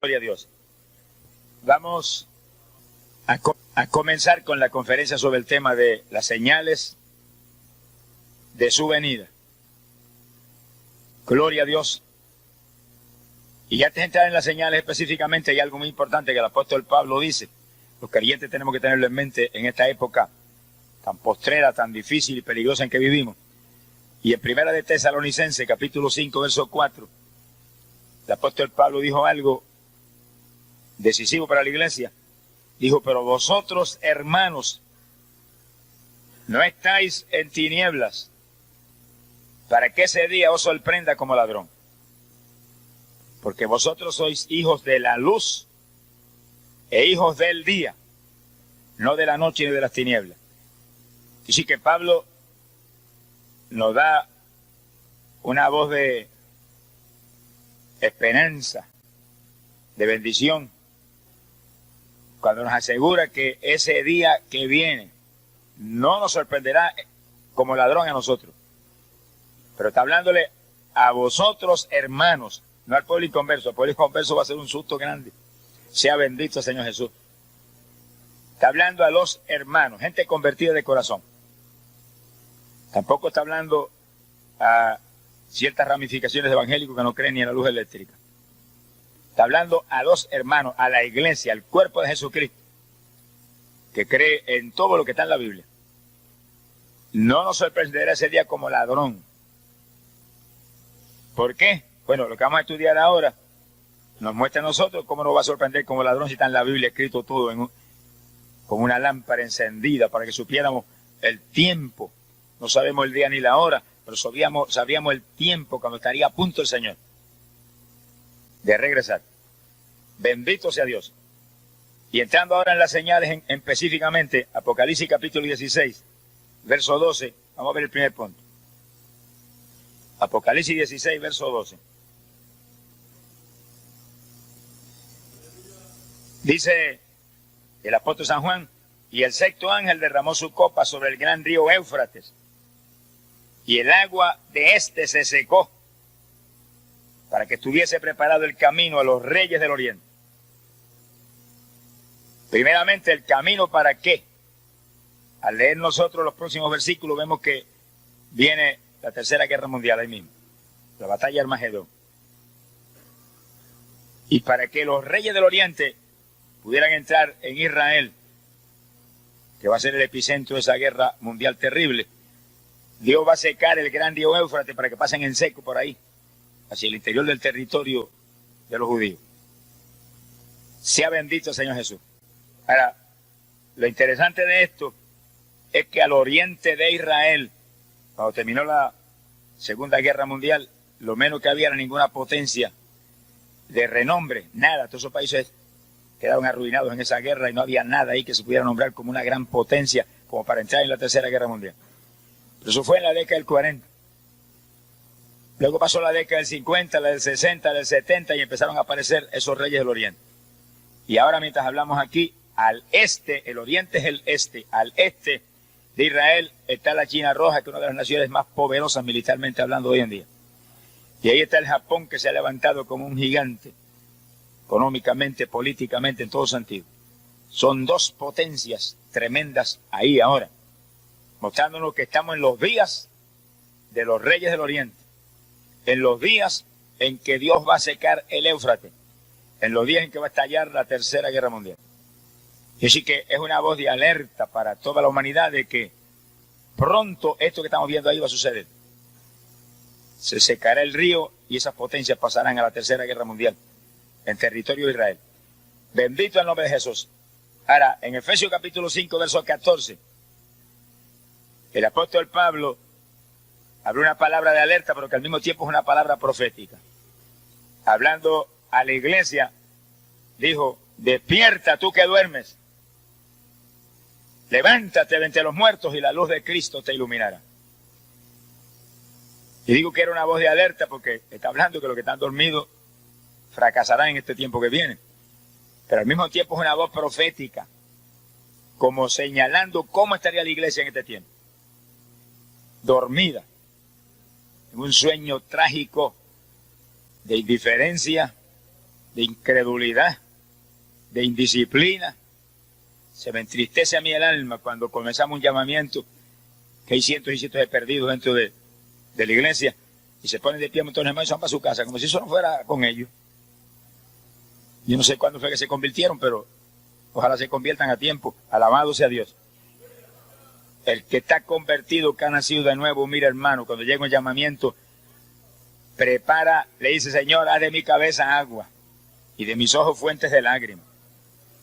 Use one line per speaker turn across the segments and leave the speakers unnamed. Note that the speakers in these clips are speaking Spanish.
Gloria a Dios. Vamos a comenzar con la conferencia sobre el tema de las señales de su venida. Gloria a Dios. Y antes de entrar en las señales específicamente, hay algo muy importante que el apóstol Pablo dice. Los creyentes tenemos que tenerlo en mente en esta época tan postrera, tan difícil y peligrosa en que vivimos. Y en Primera de Tesalonicenses, capítulo 5, verso 4, el apóstol Pablo dijo algo decisivo para la iglesia. Dijo: pero vosotros, hermanos, no estáis en tinieblas, para que ese día os sorprenda como ladrón. Porque vosotros sois hijos de la luz e hijos del día, no de la noche ni de las tinieblas. Y sí que Pablo nos da una voz de esperanza, de bendición, cuando nos asegura que ese día que viene no nos sorprenderá como ladrón a nosotros. Pero está hablándole a vosotros, hermanos, no al pueblo inconverso. Al pueblo inconverso va a ser un susto grande. Sea bendito el Señor Jesús. Está hablando a los hermanos, gente convertida de corazón. Tampoco está hablando a ciertas ramificaciones evangélicas que no creen ni en la luz eléctrica. Está hablando a los hermanos, a la iglesia, al cuerpo de Jesucristo, que cree en todo lo que está en la Biblia. No nos sorprenderá ese día como ladrón. ¿Por qué? Bueno, lo que vamos a estudiar ahora nos muestra a nosotros cómo nos va a sorprender como ladrón si está en la Biblia escrito todo con una lámpara encendida para que supiéramos el tiempo. No sabemos el día ni la hora, pero sabíamos el tiempo cuando estaría a punto el Señor de regresar. Bendito sea Dios. Y entrando ahora en las señales específicamente, Apocalipsis capítulo 16, verso 12, vamos a ver el primer punto. Apocalipsis 16, verso 12. Dice el apóstol San Juan: y el sexto ángel derramó su copa sobre el gran río Éufrates, y el agua de éste se secó, para que estuviese preparado el camino a los reyes del oriente. Primeramente, ¿el camino para qué? Al leer nosotros los próximos versículos vemos que viene la tercera guerra mundial ahí mismo, la batalla de Armagedón. Y para que los reyes del oriente pudieran entrar en Israel, que va a ser el epicentro de esa guerra mundial terrible, Dios va a secar el gran río Éufrates para que pasen en seco por ahí, hacia el interior del territorio de los judíos. Sea bendito el Señor Jesús. Ahora, lo interesante de esto es que al oriente de Israel, cuando terminó la Segunda Guerra Mundial, lo menos que había era ninguna potencia de renombre, nada. Todos esos países quedaron arruinados en esa guerra y no había nada ahí que se pudiera nombrar como una gran potencia como para entrar en la Tercera Guerra Mundial. Pero eso fue en la década del 40. Luego pasó la década del 50, la del 60, del 70 y empezaron a aparecer esos reyes del oriente. Y ahora, mientras hablamos aquí, al este, el oriente es el este, al este de Israel está la China Roja, que es una de las naciones más poderosas militarmente hablando hoy en día. Y ahí está el Japón, que se ha levantado como un gigante, económicamente, políticamente, en todo sentido. Son dos potencias tremendas ahí ahora, mostrándonos que estamos en los días de los reyes del oriente, en los días en que Dios va a secar el Éufrates, en los días en que va a estallar la Tercera Guerra Mundial. Y así que es una voz de alerta para toda la humanidad de que pronto esto que estamos viendo ahí va a suceder. Se secará el río y esas potencias pasarán a la Tercera Guerra Mundial en territorio de Israel. Bendito el nombre de Jesús. Ahora, en Efesios capítulo 5, verso 14, el apóstol Pablo habló una palabra de alerta, pero que al mismo tiempo es una palabra profética. Hablando a la iglesia, dijo: despierta tú que duermes, levántate de entre los muertos y la luz de Cristo te iluminará. Y digo que era una voz de alerta porque está hablando que los que están dormidos fracasarán en este tiempo que viene. Pero al mismo tiempo es una voz profética, como señalando cómo estaría la iglesia en este tiempo. Dormida, en un sueño trágico de indiferencia, de incredulidad, de indisciplina. Se me entristece a mí el alma cuando comenzamos un llamamiento que hay cientos y cientos de perdidos dentro de la iglesia y se ponen de pie montones de hermanos y se van para su casa, como si eso no fuera con ellos. Yo no sé cuándo fue que se convirtieron, pero ojalá se conviertan a tiempo. Alabado sea Dios. El que está convertido, que ha nacido de nuevo, mira hermano, cuando llega un llamamiento, prepara, le dice: Señor, haz de mi cabeza agua y de mis ojos fuentes de lágrimas,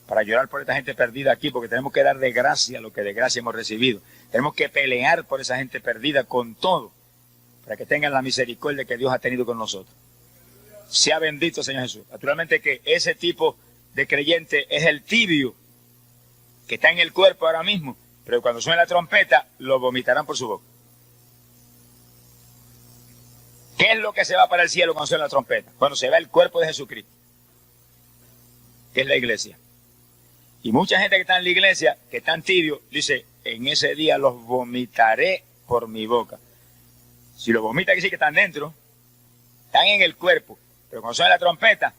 para llorar por esta gente perdida aquí, porque tenemos que dar de gracia lo que de gracia hemos recibido. Tenemos que pelear por esa gente perdida con todo, para que tengan la misericordia que Dios ha tenido con nosotros. Sea bendito, Señor Jesús. Naturalmente que ese tipo de creyente es el tibio, que está en el cuerpo ahora mismo, pero cuando suene la trompeta, lo vomitarán por su boca. ¿Qué es lo que se va para el cielo cuando suena la trompeta? Cuando se va el cuerpo de Jesucristo, que es la iglesia. Y mucha gente que está en la iglesia, que están tibios, dice: en ese día los vomitaré por mi boca. Si los vomita, que sí que están dentro, están en el cuerpo, pero cuando suena la trompeta,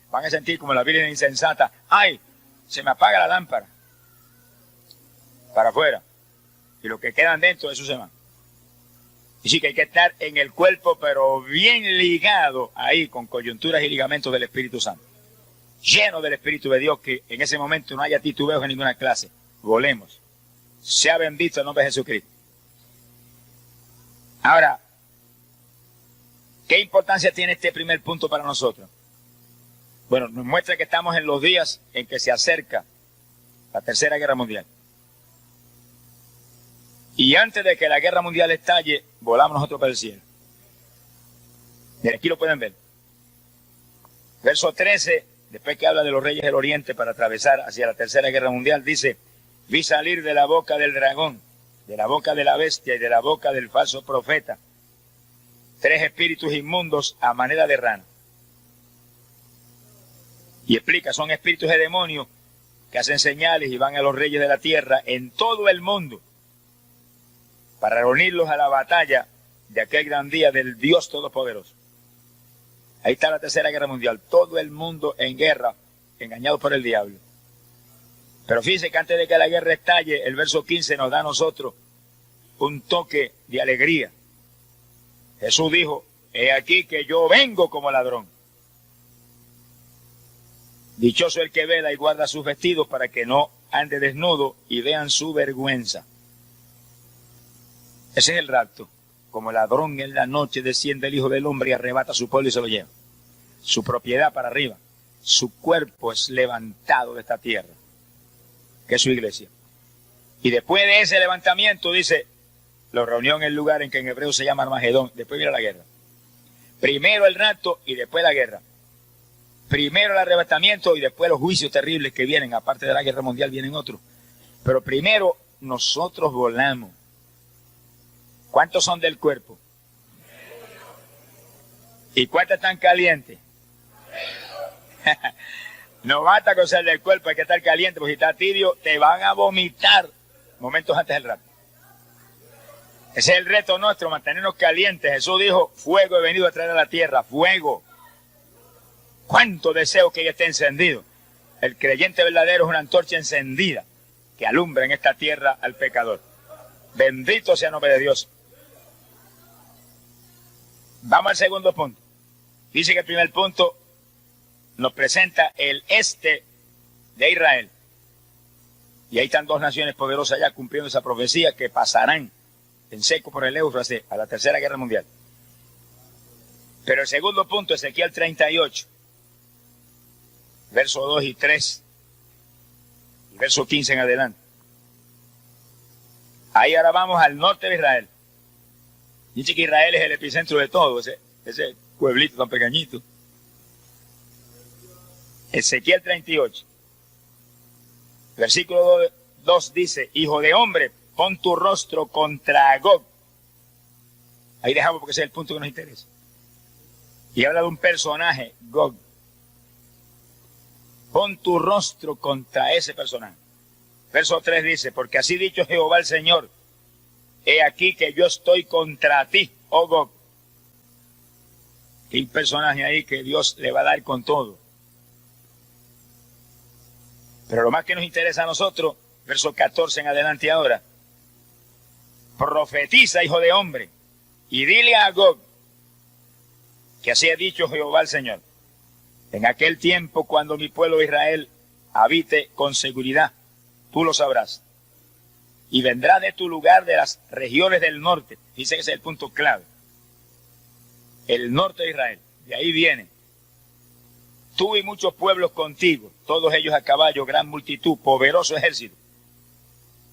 van a sentir como la Virgen insensata: ¡ay! Se me apaga la lámpara. Para afuera. Y los que quedan dentro, eso se van. Y sí que hay que estar en el cuerpo, pero bien ligado ahí, con coyunturas y ligamentos del Espíritu Santo. Lleno del Espíritu de Dios, que en ese momento no haya titubeos en ninguna clase. Volemos. Sea bendito el nombre de Jesucristo. Ahora, ¿qué importancia tiene este primer punto para nosotros? Bueno, nos muestra que estamos en los días en que se acerca la Tercera Guerra Mundial. Y antes de que la Guerra Mundial estalle, volamos nosotros para el cielo. Miren, aquí lo pueden ver. Verso 13, después que habla de los reyes del Oriente para atravesar hacia la Tercera Guerra Mundial, dice: vi salir de la boca del dragón, de la boca de la bestia y de la boca del falso profeta, 3 espíritus inmundos a manera de rana. Y explica: son espíritus de demonios que hacen señales y van a los reyes de la tierra en todo el mundo para reunirlos a la batalla de aquel gran día del Dios Todopoderoso. Ahí está la Tercera Guerra Mundial, todo el mundo en guerra, engañado por el diablo. Pero fíjense que antes de que la guerra estalle, el verso 15 nos da a nosotros un toque de alegría. Jesús dijo: he aquí que yo vengo como ladrón. Dichoso el que vela y guarda sus vestidos para que no ande desnudo y vean su vergüenza. Ese es el rapto. Como ladrón en la noche desciende el Hijo del Hombre y arrebata su pueblo y se lo lleva. Su propiedad para arriba. Su cuerpo es levantado de esta tierra, que es su iglesia. Y después de ese levantamiento, dice, lo reunió en el lugar en que en hebreo se llama Armagedón. Después viene la guerra. Primero el rapto y después la guerra. Primero el arrebatamiento y después los juicios terribles que vienen. Aparte de la guerra mundial vienen otros. Pero primero nosotros volamos. ¿Cuántos son del cuerpo? ¿Y cuántos están calientes? No basta con ser del cuerpo, hay que estar caliente, porque si estás tibio te van a vomitar momentos antes del rapto. Ese es el reto nuestro, mantenernos calientes. Jesús dijo: fuego he venido a traer a la tierra, fuego. ¿Cuánto deseo que ella esté encendido? El creyente verdadero es una antorcha encendida que alumbra en esta tierra al pecador. Bendito sea el nombre de Dios. Vamos al segundo punto. Dice que el primer punto nos presenta el este de Israel. Y ahí están 2 naciones poderosas ya cumpliendo esa profecía, que pasarán en seco por el Éufrates a la Tercera Guerra Mundial. Pero el segundo punto, Ezequiel 38, verso 2 y 3, y verso 15 en adelante. Ahí ahora vamos al norte de Israel. Dice que Israel es el epicentro de todo, ese pueblito tan pequeñito. Ezequiel 38, versículo 2 dice: hijo de hombre, pon tu rostro contra Gog. Ahí dejamos porque ese es el punto que nos interesa. Y habla de un personaje, Gog. Pon tu rostro contra ese personaje. Verso 3 dice: porque así dicho Jehová el Señor, he aquí que yo estoy contra ti, oh Gog. Hay un personaje ahí que Dios le va a dar con todo. Pero lo más que nos interesa a nosotros, verso 14 en adelante ahora. Profetiza, hijo de hombre, y dile a Gog, que así ha dicho Jehová el Señor. En aquel tiempo, cuando mi pueblo Israel habite con seguridad, tú lo sabrás. Y vendrá de tu lugar de las regiones del norte. Dice que ese es el punto clave. El norte de Israel. De ahí viene. Tú y muchos pueblos contigo, todos ellos a caballo, gran multitud, poderoso ejército.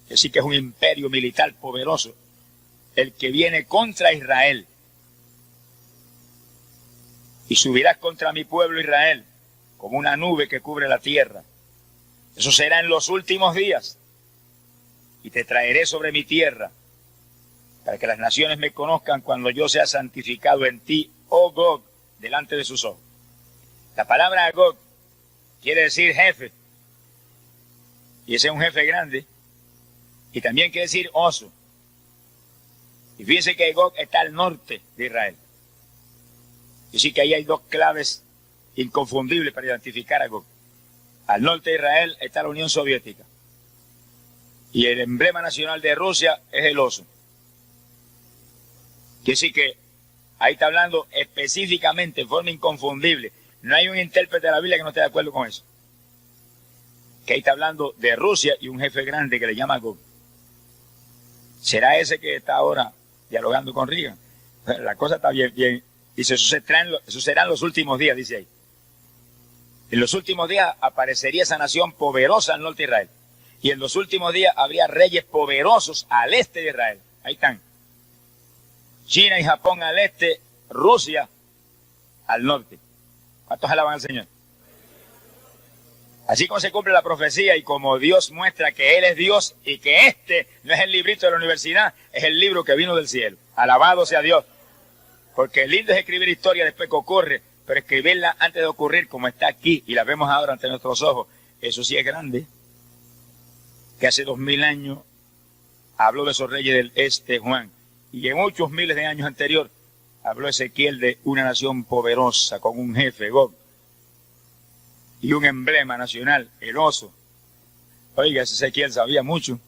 Que sí que es un imperio militar poderoso. El que viene contra Israel. Y subirás contra mi pueblo Israel, como una nube que cubre la tierra. Eso será en los últimos días. Y te traeré sobre mi tierra, para que las naciones me conozcan cuando yo sea santificado en ti, oh Gog, delante de sus ojos. La palabra Gog quiere decir jefe, y ese es un jefe grande, y también quiere decir oso. Y fíjense que Gog está al norte de Israel. Y sí que ahí hay dos claves inconfundibles para identificar a Gog. Al norte de Israel está la Unión Soviética. Y el emblema nacional de Rusia es el oso. Quiere decir que ahí está hablando específicamente, en forma inconfundible. No hay un intérprete de la Biblia que no esté de acuerdo con eso. Que ahí está hablando de Rusia y un jefe grande que le llama Gog. ¿Será ese que está ahora dialogando con Reagan? La cosa está bien. Dice, eso serán los últimos días, dice ahí. En los últimos días aparecería esa nación poderosa al norte de Israel. Y en los últimos días habría reyes poderosos al este de Israel. Ahí están. China y Japón al este, Rusia al norte. ¿Cuántos alaban al Señor? Así como se cumple la profecía y como Dios muestra que Él es Dios y que este no es el librito de la universidad, es el libro que vino del cielo. Alabado sea Dios. Porque lindo es escribir historia después que ocurre, pero escribirla antes de ocurrir como está aquí y la vemos ahora ante nuestros ojos, eso sí es grande. Que hace 2000 años habló de esos reyes del este, Juan, y en muchos miles de años anterior habló Ezequiel de una nación poderosa con un jefe, Gog, y un emblema nacional, el oso. Oiga, ese Ezequiel sabía mucho.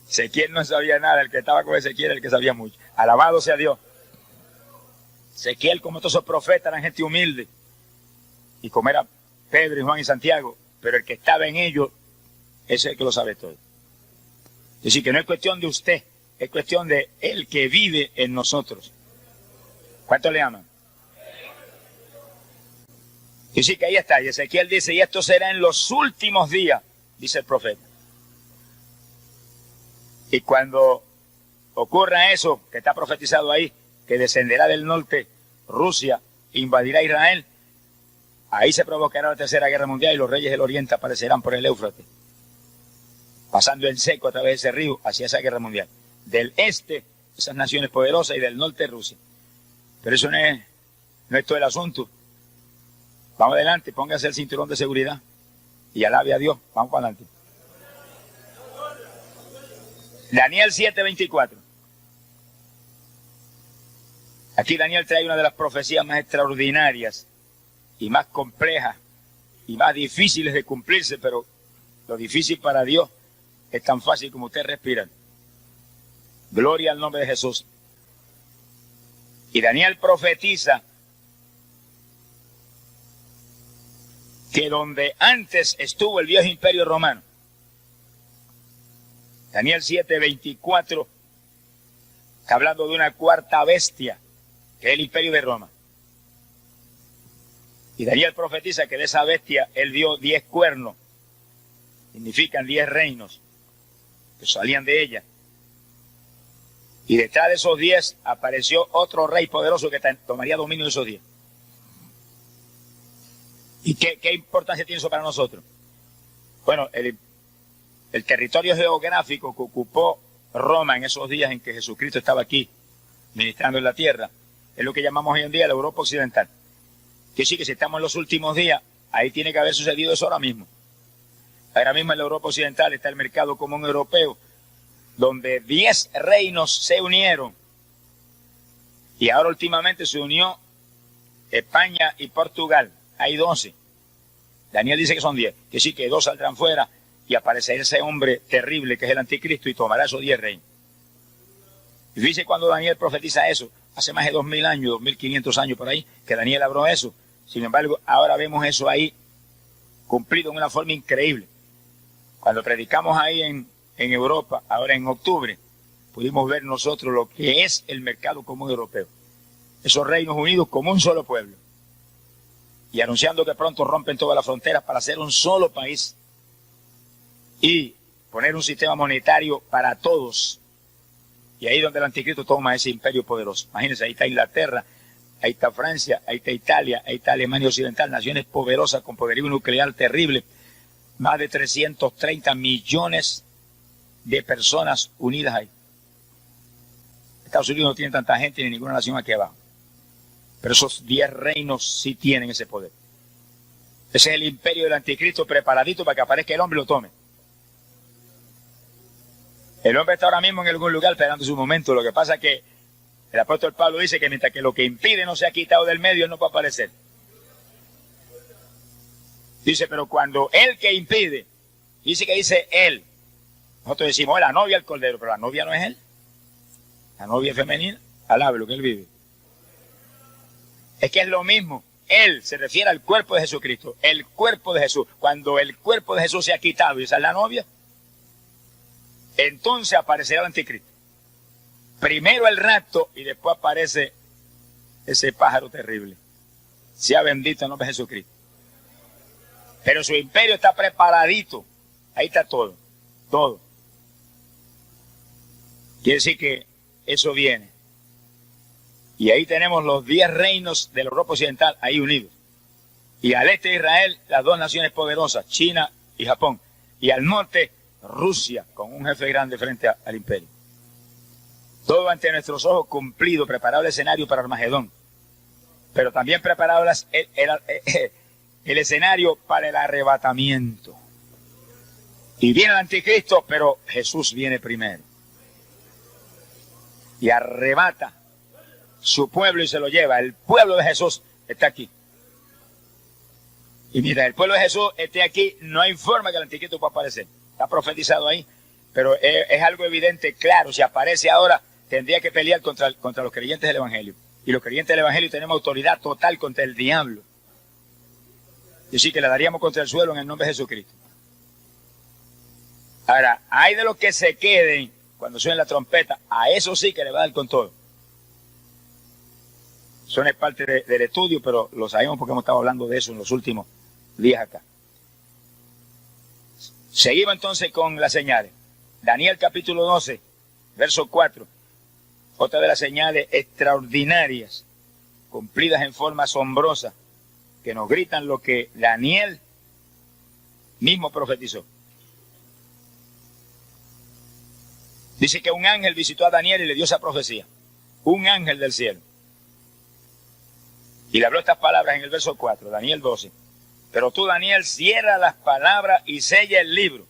Ezequiel no sabía nada, el que estaba con Ezequiel el que sabía mucho. Alabado sea Dios. Ezequiel, como todos esos profetas, eran gente humilde, y como era Pedro y Juan y Santiago, pero el que estaba en ellos, ese es el que lo sabe todo. Es decir, que no es cuestión de usted, es cuestión de el que vive en nosotros. ¿Cuántos le aman? Y sí que ahí está, y Ezequiel dice, y esto será en los últimos días, dice el profeta. Y cuando ocurra eso, que está profetizado ahí, que descenderá del norte Rusia, invadirá Israel, ahí se provocará la tercera guerra mundial y los reyes del oriente aparecerán por el Éufrates, pasando en seco a través de ese río hacia esa guerra mundial. Del este, esas naciones poderosas, y del norte, Rusia. Pero eso no es todo el asunto. Vamos adelante, póngase el cinturón de seguridad y alabe a Dios. Vamos para adelante. Daniel 7:24. Aquí Daniel trae una de las profecías más extraordinarias y más complejas y más difíciles de cumplirse, pero lo difícil para Dios es tan fácil como usted respirar. Gloria al nombre de Jesús. Y Daniel profetiza que donde antes estuvo el viejo imperio romano, Daniel 7:24, está hablando de una cuarta bestia, que es el imperio de Roma. Y Daniel profetiza que de esa bestia él dio 10 cuernos, significan 10 reinos que salían de ella. Y detrás de esos 10 apareció otro rey poderoso que tomaría dominio de esos 10. ¿Y qué importancia tiene eso para nosotros? Bueno, el territorio geográfico que ocupó Roma en esos días en que Jesucristo estaba aquí, ministrando en la tierra, es lo que llamamos hoy en día la Europa Occidental. Que sí, que si estamos en los últimos días, ahí tiene que haber sucedido eso ahora mismo. Ahora mismo en la Europa Occidental está el mercado común europeo, donde 10 reinos se unieron. Y ahora últimamente se unió España y Portugal. Hay 12. Daniel dice que son 10, que sí, que 2 saldrán fuera y aparecerá ese hombre terrible que es el anticristo y tomará esos 10 reinos. Y dice cuando Daniel profetiza eso, hace más de 2000 años, 2500 años por ahí, que Daniel habló eso. Sin embargo, ahora vemos eso ahí cumplido en una forma increíble. Cuando predicamos ahí en Europa, ahora en octubre, pudimos ver nosotros lo que es el mercado común europeo. Esos reinos unidos como un solo pueblo. Y anunciando que pronto rompen todas las fronteras para hacer un solo país y poner un sistema monetario para todos. Y ahí donde el anticristo toma ese imperio poderoso. Imagínense, ahí está Inglaterra, ahí está Francia, ahí está Italia, ahí está Alemania Occidental, naciones poderosas con poderío nuclear terrible. Más de 330 millones de personas unidas ahí. Estados Unidos no tiene tanta gente ni ninguna nación aquí abajo. Pero esos 10 reinos sí tienen ese poder. Ese es el imperio del anticristo preparadito para que aparezca el hombre y lo tome. El hombre está ahora mismo en algún lugar esperando su momento. Lo que pasa es que el apóstol Pablo dice que mientras que lo que impide no sea quitado del medio, él no puede aparecer. Dice, pero cuando el que impide, dice él. Nosotros decimos, la novia el cordero, pero la novia no es él. La novia es femenina, alabe lo que él vive. Es que es lo mismo. Él se refiere al cuerpo de Jesucristo, el cuerpo de Jesús. Cuando el cuerpo de Jesús se ha quitado y esa es la novia, entonces aparecerá el anticristo. Primero el rapto y después aparece ese pájaro terrible. Sea bendito el nombre de Jesucristo. Pero su imperio está preparadito. Ahí está todo. Todo. Quiere decir que eso viene. Y ahí tenemos los 10 reinos de la Europa Occidental ahí unidos. Y al este de Israel, las 2 naciones poderosas, China y Japón. Y al norte, Rusia, con un jefe grande frente al imperio. Todo ante nuestros ojos cumplido, preparado el escenario para Armagedón. Pero también preparado el escenario para el arrebatamiento. Y viene el anticristo, pero Jesús viene primero. Y arrebata su pueblo y se lo lleva. El pueblo de Jesús está aquí. Y mientras el pueblo de Jesús esté aquí, no hay forma que el anticristo pueda aparecer. Está profetizado ahí, pero es algo evidente, claro. Si aparece ahora, tendría que pelear contra los creyentes del Evangelio. Y los creyentes del Evangelio tenemos autoridad total contra el diablo. Y así que le daríamos contra el suelo en el nombre de Jesucristo. Ahora, hay de los que se queden cuando suene la trompeta, a eso sí que le va a dar con todo. Eso no es parte del estudio, pero lo sabemos porque hemos estado hablando de eso en los últimos días acá. Seguimos entonces con las señales. Daniel capítulo 12, verso 4. Otra de las señales extraordinarias, cumplidas en forma asombrosa, que nos gritan lo que Daniel mismo profetizó. Dice que un ángel visitó a Daniel y le dio esa profecía. Un ángel del cielo. Y le habló estas palabras en el verso 4, Daniel 12. Pero tú, Daniel, cierra las palabras y sella el libro.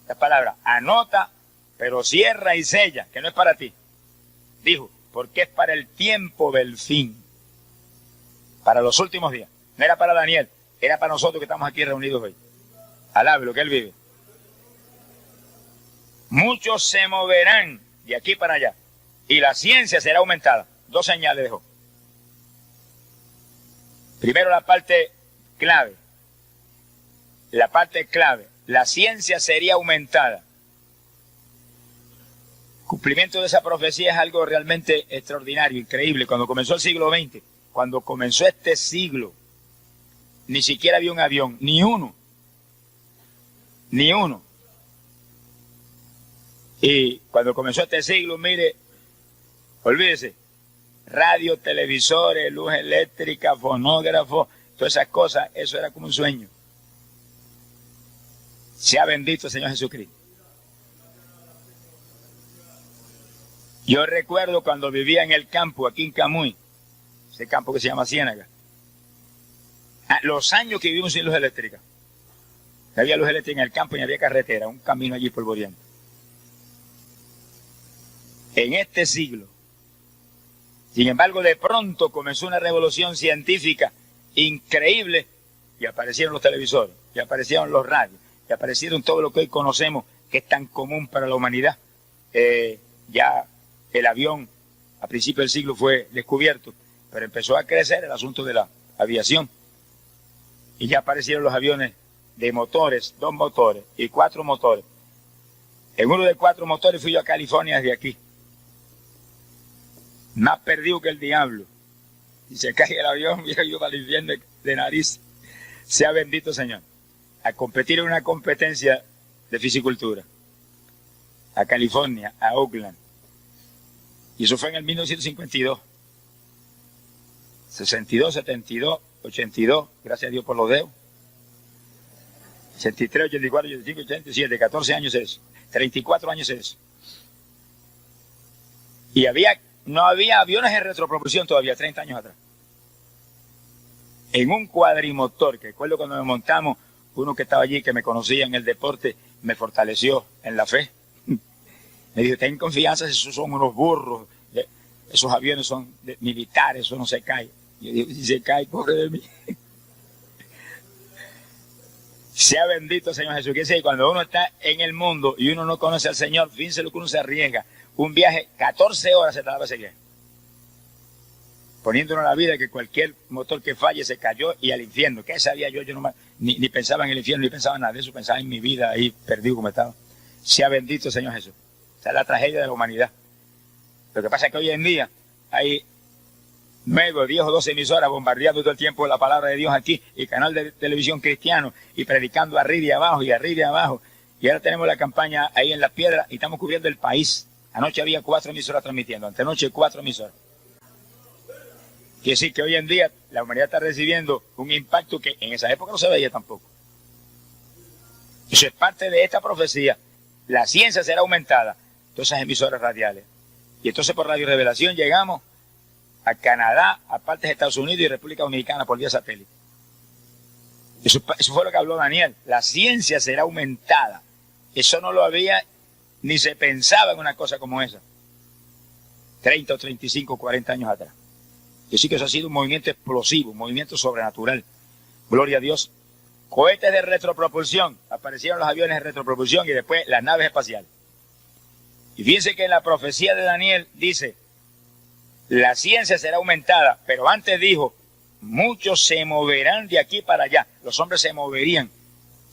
Estas palabras, anota, pero cierra y sella, que no es para ti. Dijo, porque es para el tiempo del fin. Para los últimos días. No era para Daniel, era para nosotros que estamos aquí reunidos hoy. Alabe lo que él vive. Muchos se moverán de aquí para allá. Y la ciencia será aumentada. 2 señales dejó. Primero la parte clave. La parte clave. La ciencia sería aumentada. Cumplimiento de esa profecía es algo realmente extraordinario, increíble. Cuando comenzó el siglo XX, cuando comenzó este siglo, ni siquiera había un avión, ni uno. Ni uno. Y cuando comenzó este siglo, mire, olvídese, radio, televisores, luz eléctrica, fonógrafo, todas esas cosas, eso era como un sueño. Sea bendito el Señor Jesucristo. Yo recuerdo cuando vivía en el campo, aquí en Camuy, ese campo que se llama Ciénaga, los años que vivimos sin luz eléctrica. Había luz eléctrica en el campo y había carretera, un camino allí polvoriento. En este siglo, sin embargo, de pronto comenzó una revolución científica increíble y aparecieron los televisores, y aparecieron los radios, y aparecieron todo lo que hoy conocemos que es tan común para la humanidad. Ya el avión a principios del siglo fue descubierto, pero empezó a crecer el asunto de la aviación. Y ya aparecieron los aviones de motores, 2 motores y 4 motores. En uno de 4 motores fui yo a California desde aquí. Más perdido que el diablo. Y se cae el avión, yo para el infierno de nariz. Sea bendito Señor. A competir en una competencia de fisicultura. A California, a Oakland. Y eso fue en el 1952. 62, 72, 82, gracias a Dios por los dedos. 83, 84, 85, 87, 14 años es eso. 34 años es eso. Y no había aviones en retropropulsión todavía, 30 años atrás. En un cuadrimotor, que recuerdo cuando me montamos, uno que estaba allí, que me conocía en el deporte, me fortaleció en la fe. Me dijo, ten confianza, esos son unos burros, esos aviones son militares, eso no se cae. Yo digo, si se cae, pobre de mí. Sea bendito Señor Jesús. Que dice, cuando uno está en el mundo y uno no conoce al Señor, fíjense lo que uno se arriesga. Un viaje, 14 horas se tardaba ese viaje. Poniéndonos la vida que cualquier motor que falle se cayó y al infierno. ¿Qué sabía yo? Yo no, ni pensaba en el infierno, ni pensaba en nada de eso, pensaba en mi vida ahí perdido como estaba. Sea bendito Señor Jesús. Esa es la tragedia de la humanidad. Lo que pasa es que hoy en día hay 9, 10 o 12 emisoras bombardeando todo el tiempo la palabra de Dios aquí, y canal de televisión cristiano, y predicando arriba y abajo, y arriba y abajo. Y ahora tenemos la campaña ahí en La Piedra, y estamos cubriendo el país. Anoche había 4 emisoras transmitiendo, antenoche 4 emisoras. Quiere decir que hoy en día la humanidad está recibiendo un impacto que en esa época no se veía tampoco. Eso es parte de esta profecía. La ciencia será aumentada. Todas esas emisoras radiales. Y entonces por Radio Revelación llegamos a Canadá, a partes de Estados Unidos y República Dominicana por vía satélite. Eso fue lo que habló Daniel. La ciencia será aumentada. Eso no lo había, ni se pensaba en una cosa como esa. 30 o 35, 40 años atrás. Yo sí que eso ha sido un movimiento explosivo, un movimiento sobrenatural. Gloria a Dios. Cohetes de retropropulsión. Aparecieron los aviones de retropropulsión y después las naves espaciales. Y fíjense que en la profecía de Daniel dice, la ciencia será aumentada, pero antes dijo, muchos se moverán de aquí para allá. Los hombres se moverían.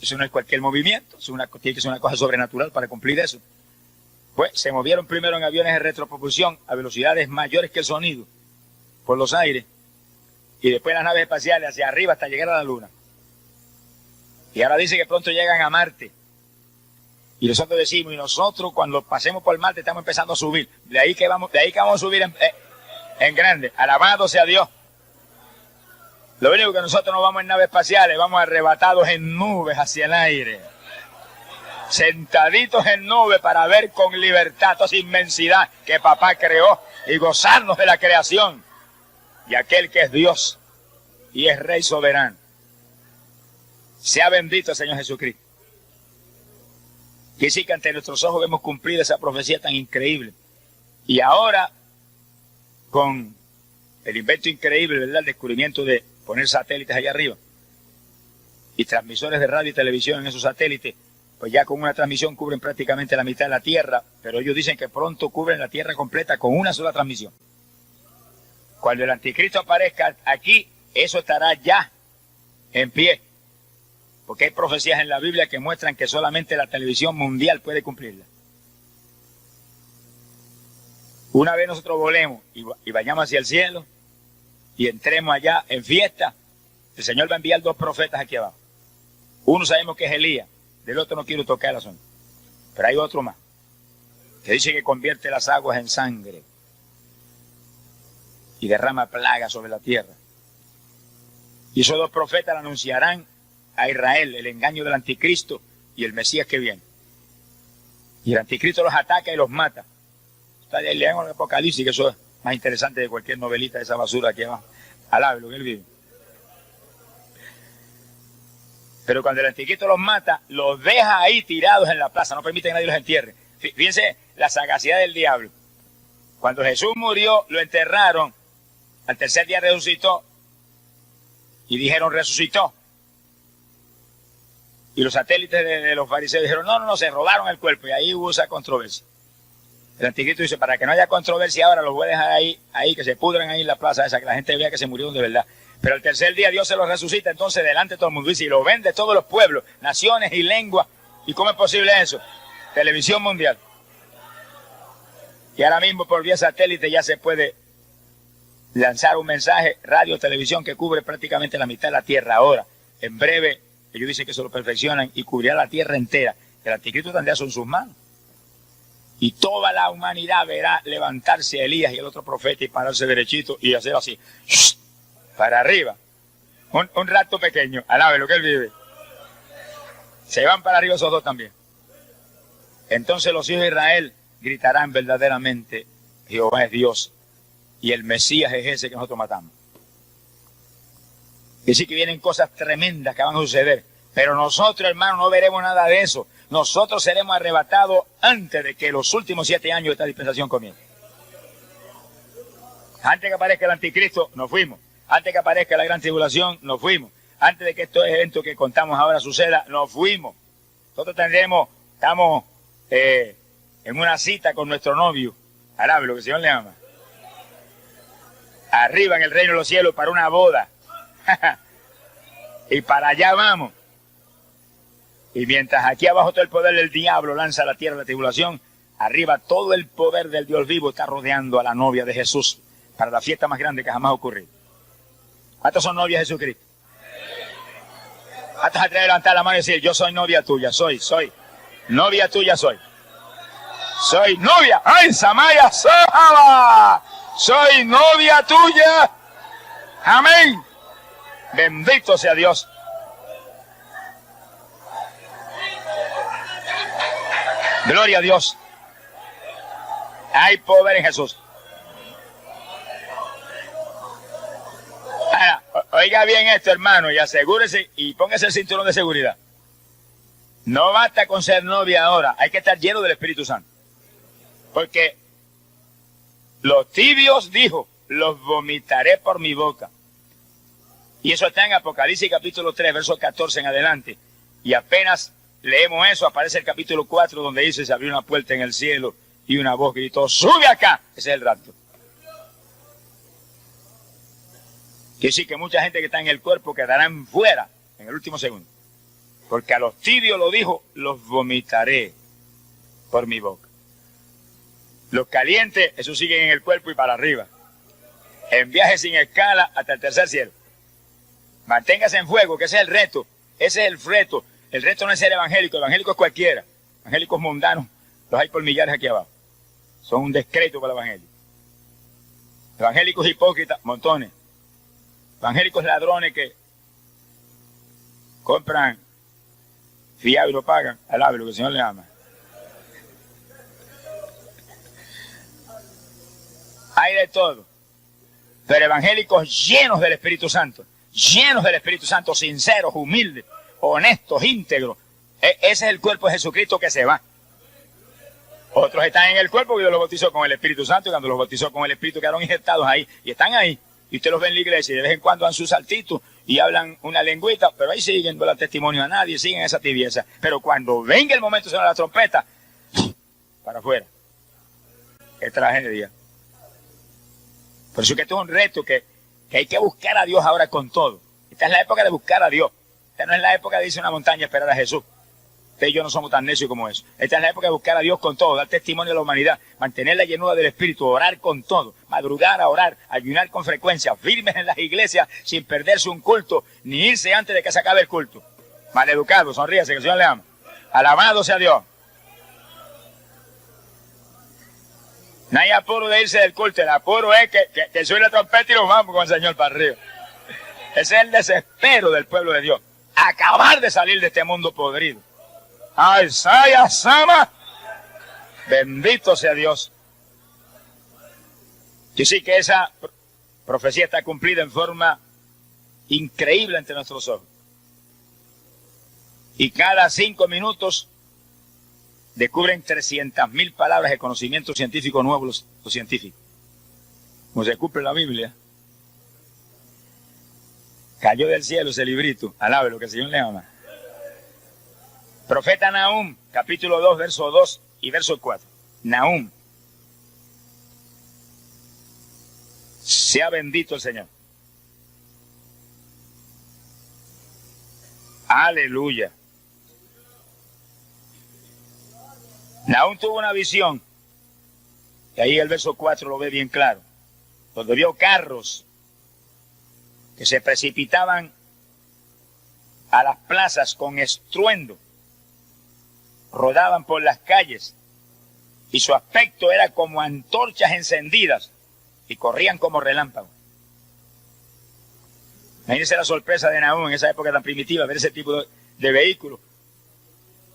Eso no es cualquier movimiento, tiene que ser una cosa sobrenatural para cumplir eso. Pues se movieron primero en aviones de retropropulsión a velocidades mayores que el sonido, por los aires, y después las naves espaciales hacia arriba hasta llegar a la Luna. Y ahora dice que pronto llegan a Marte. Y nosotros decimos, y nosotros cuando pasemos por Marte estamos empezando a subir. De ahí que vamos a subir en grande. Alabado sea Dios. Lo único que nosotros no vamos en naves espaciales, vamos arrebatados en nubes hacia el aire. Sentaditos en nubes para ver con libertad toda esa inmensidad que papá creó y gozarnos de la creación. Y aquel que es Dios y es Rey soberano. Sea bendito el Señor Jesucristo. Que sí que ante nuestros ojos hemos cumplido esa profecía tan increíble. Y ahora, con el invento increíble, ¿verdad? El descubrimiento de poner satélites allá arriba y transmisores de radio y televisión en esos satélites, pues ya con una transmisión cubren prácticamente la mitad de la Tierra, pero ellos dicen que pronto cubren la Tierra completa con una sola transmisión. Cuando el anticristo aparezca aquí, eso estará ya en pie. Porque hay profecías en la Biblia que muestran que solamente la televisión mundial puede cumplirla. Una vez nosotros volemos y vayamos hacia el cielo y entremos allá en fiesta, el Señor va a enviar 2 profetas aquí abajo. Uno sabemos que es Elías, del otro no quiero tocar el asunto. Pero hay otro más, que dice que convierte las aguas en sangre y derrama plagas sobre la tierra. Y esos 2 profetas le anunciarán a Israel el engaño del anticristo y el Mesías que viene. Y el anticristo los ataca y los mata. Leemos el Apocalipsis, que eso es más interesante de cualquier novelita de esa basura aquí abajo. Alabe lo que él vive. Pero cuando el anticristo los mata, los deja ahí tirados en la plaza, no permite que nadie los entierre. Fíjense la sagacidad del diablo. Cuando Jesús murió, lo enterraron, al tercer día resucitó, y dijeron resucitó. Y los satélites de los fariseos dijeron, no, se robaron el cuerpo. Y ahí hubo esa controversia. El anticristo dice, para que no haya controversia ahora, los voy a dejar ahí, que se pudran ahí en la plaza esa, que la gente vea que se murieron de verdad. Pero el tercer día Dios se los resucita, entonces delante de todo el mundo dice, y lo ven de todos los pueblos, naciones y lenguas. ¿Y cómo es posible eso? Televisión mundial. Y ahora mismo por vía satélite ya se puede lanzar un mensaje, radio, televisión, que cubre prácticamente la mitad de la Tierra. Ahora, en breve, ellos dicen que eso lo perfeccionan y cubrirá la Tierra entera. El anticristo tendrá eso en sus manos. Y toda la humanidad verá levantarse a Elías y el otro profeta y pararse derechito y hacer así, para arriba. Un rato pequeño, alabe lo que él vive. Se van para arriba esos dos también. Entonces los hijos de Israel gritarán verdaderamente, Jehová es Dios y el Mesías es ese que nosotros matamos. Y sí que vienen cosas tremendas que van a suceder, pero nosotros, hermanos, no veremos nada de eso. Nosotros seremos arrebatados antes de que los últimos 7 años de esta dispensación comiencen. Antes que aparezca el anticristo, nos fuimos. Antes que aparezca la gran tribulación, nos fuimos. Antes de que estos eventos que contamos ahora suceda, nos fuimos. Nosotros estamos en una cita con nuestro novio, alabe lo que el Señor le ama. Arriba en el reino de los cielos para una boda. Y para allá vamos. Y mientras aquí abajo todo el poder del diablo lanza a la tierra la tribulación, arriba todo el poder del Dios vivo está rodeando a la novia de Jesús para la fiesta más grande que jamás ha ocurrido. ¿Cuántos son novias de Jesucristo? ¿Cuántos se atreven a levantar la mano y decir, yo soy novia tuya, soy novia tuya soy novia, ¡ay, Samaya Sahaba! Soy novia tuya, amén. Bendito sea Dios. Gloria a Dios. Hay poder en Jesús. Ahora, oiga bien esto, hermano, y asegúrese y póngase el cinturón de seguridad. No basta con ser novia ahora, hay que estar lleno del Espíritu Santo. Porque los tibios dijo, los vomitaré por mi boca. Y eso está en Apocalipsis capítulo 3, verso 14 en adelante. Y apenas leemos eso, aparece el capítulo 4 donde dice, se abrió una puerta en el cielo y una voz gritó, sube acá. Ese es el rapto. Quiere decir que mucha gente que está en el cuerpo quedarán fuera en el último segundo. Porque a los tibios lo dijo, los vomitaré por mi boca. Los calientes, eso siguen en el cuerpo y para arriba. En viaje sin escala hasta el tercer cielo. Manténgase en fuego, que ese es el reto. Ese es el reto. El reto no es ser evangélico, el evangélico es cualquiera. Evangélicos mundanos, los hay por millares aquí abajo. Son un descrédito para el evangelio. Evangélicos hipócritas, montones. Evangélicos ladrones que compran fiado y lo pagan. Alabe lo que el Señor le ama. Hay de todo. Pero evangélicos llenos del Espíritu Santo. Llenos del Espíritu Santo, sinceros, humildes, honestos, íntegros. Ese es el cuerpo de Jesucristo que se va. Otros están en el cuerpo que Dios los bautizó con el Espíritu Santo y cuando los bautizó con el Espíritu quedaron injertados ahí y están ahí. Y usted los ve en la iglesia y de vez en cuando dan sus saltitos y hablan una lengüita, pero ahí siguen, no dan testimonio a nadie, siguen esa tibieza. Pero cuando venga el momento de sonar la trompeta, para afuera. Qué tragedia. Por eso que esto es un reto que hay que buscar a Dios ahora con todo. Esta es la época de buscar a Dios. Esta no es la época de irse a una montaña a esperar a Jesús. Usted y yo no somos tan necios como eso. Esta es la época de buscar a Dios con todo, dar testimonio a la humanidad, mantener la llenura del Espíritu, orar con todo, madrugar a orar, ayunar con frecuencia, firmes en las iglesias sin perderse un culto, ni irse antes de que se acabe el culto. Maleducado, sonríase, que el Señor le ama. Alabado sea Dios. No hay apuro de irse del culto, el apuro es que suene la trompeta y nos vamos con el Señor para arriba. Ese es el desespero del pueblo de Dios. Acabar de salir de este mundo podrido. ¡Ay, Saya Sama! Bendito sea Dios. Y sí que esa profecía está cumplida en forma increíble ante nuestros ojos. Y cada 5 minutos descubren 300.000 palabras de conocimiento científico nuevo los científicos. Como se cumple la Biblia. Cayó del cielo ese librito. Alabe lo que el Señor le ama. Profeta Nahum, capítulo 2, verso 2 y verso 4. Nahum. Sea bendito el Señor. Aleluya. Nahum tuvo una visión, y ahí el verso 4 lo ve bien claro, donde vio carros que se precipitaban a las plazas con estruendo, rodaban por las calles, y su aspecto era como antorchas encendidas, y corrían como relámpagos. Imagínense la sorpresa de Nahum en esa época tan primitiva, ver ese tipo de vehículos,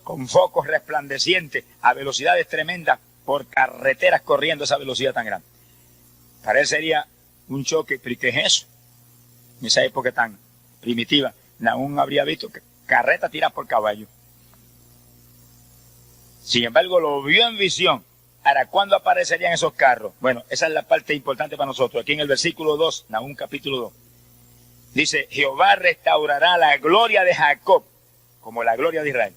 con focos resplandecientes, a velocidades tremendas, por carreteras corriendo a esa velocidad tan grande. Para él sería un choque, pero ¿qué es eso? En esa época tan primitiva, Nahum habría visto carretas tiradas por caballo. Sin embargo, lo vio en visión. Ahora, ¿cuándo aparecerían esos carros? Bueno, esa es la parte importante para nosotros. Aquí en el versículo 2, Nahum capítulo 2, dice, Jehová restaurará la gloria de Jacob como la gloria de Israel.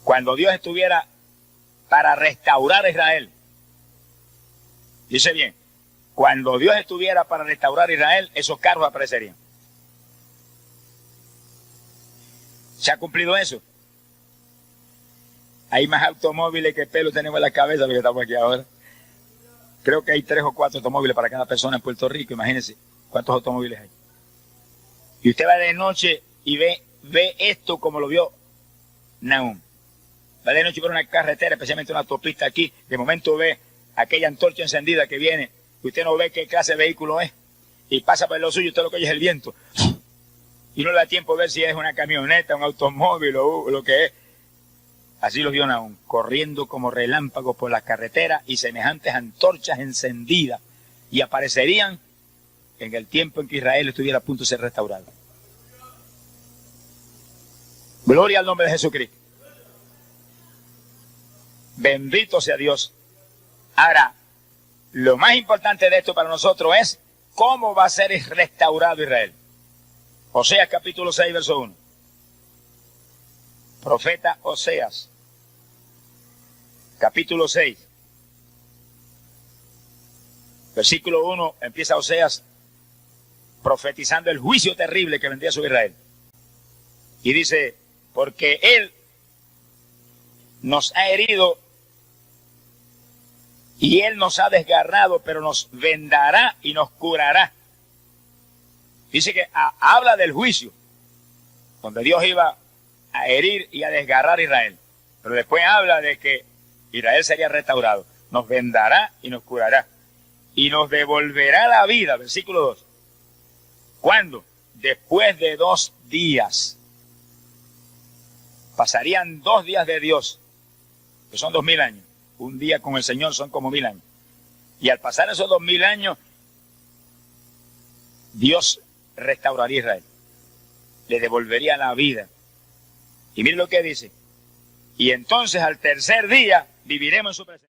Cuando Dios estuviera para restaurar a Israel, dice bien, cuando Dios estuviera para restaurar a Israel, esos carros aparecerían. ¿Se ha cumplido eso? Hay más automóviles que pelo tenemos en la cabeza porque estamos aquí ahora. Creo que hay 3 o 4 automóviles para cada persona en Puerto Rico. Imagínense cuántos automóviles hay. Y usted va de noche y ve esto como lo vio Nahum. Va de noche por una carretera, especialmente una autopista aquí. De momento ve aquella antorcha encendida que viene. Y usted no ve qué clase de vehículo es. Y pasa por lo suyo, usted lo que oye es el viento. Y no le da tiempo a ver si es una camioneta, un automóvil o lo que es. Así los vio Nahum, corriendo como relámpagos por las carreteras y semejantes antorchas encendidas. Y aparecerían en el tiempo en que Israel estuviera a punto de ser restaurado. Gloria al nombre de Jesucristo. Bendito sea Dios. Ahora, lo más importante de esto para nosotros es cómo va a ser restaurado Israel. Oseas capítulo 6, verso 1. Profeta Oseas, capítulo 6, versículo 1, empieza Oseas profetizando el juicio terrible que vendría sobre Israel. Y dice, porque Él nos ha herido y Él nos ha desgarrado, pero nos vendará y nos curará. Dice que habla del juicio, donde Dios iba a herir y a desgarrar a Israel. Pero después habla de que Israel sería restaurado. Nos vendará y nos curará. Y nos devolverá la vida. Versículo 2. ¿Cuándo? Después de 2 días. Pasarían 2 días de Dios, que son 2000 años. Un día con el Señor son como 1000 años. Y al pasar esos 2000 años, Dios restauraría a Israel. Le devolvería la vida. Y miren lo que dice. Y entonces al tercer día viviremos en su presencia.